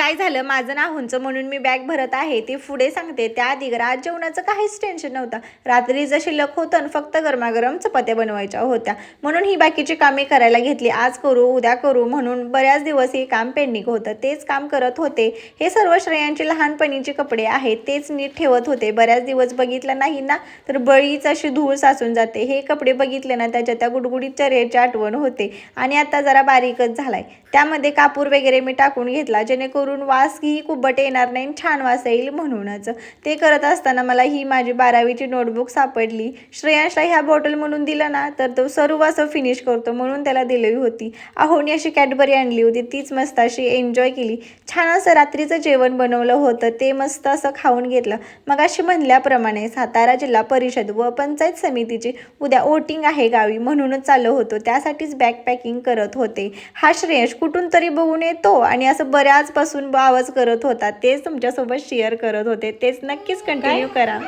काय झालं माझं नाहूनचं म्हणून मी बॅग भरत आहे ते पुढे सांगते. त्याआधी आज जेवणाचं काहीच टेन्शन नव्हतं. रात्रीचं शिल्लक होतं, फक्त गरमागरम चपात्या बनवायच्या होत्या म्हणून ही बाकीची कामे करायला घेतली. आज करू उद्या करू म्हणून बऱ्याच दिवस हे काम पेंडिंग होतं. तेच काम करत होते. हे सर्व श्रेयांची लहानपणीची कपडे आहेत, तेच नीट ठेवत होते. बऱ्याच दिवस बघितलं नाही ना तर बळीच अशी धूळ साचून जाते. हे कपडे बघितले ना त्याच्या त्या गुडगुडीत चेहऱ्याची आठवण होते आणि आता जरा बारीकच झालाय. त्यामध्ये कापूर वगैरे मी टाकून घेतला जेणेकरून वासही कुबट येणार नाही, छान वास येईल म्हणूनच. ते करत असताना मला ही माझी 12वीची नोटबुक सापडली. श्रेयांशला ह्या बॉटल म्हणून दिलं ना तर तो सर्व असं फिनिश करतो म्हणून त्याला दिली होती. अहोनी अशी कॅडबरी आणली होती, तीच मस्त अशी एन्जॉय केली. छान असं रात्रीचं जेवण बनवलं होतं, ते मस्त असं खाऊन घेतलं. मग अशी म्हणल्याप्रमाणे सातारा जिल्हा परिषद व पंचायत समितीची उद्या वोटिंग आहे गावी म्हणूनच चालू होतो. त्यासाठीच बॅग पॅकिंग करत होते. हा श्रेयश कुठून तरी बघून येतो आणि असं बऱ्याचपासून आवाज करत होता. तेच तुमच्यासोबत शेअर करत होते. तेच नक्कीच कंटिन्यू करा.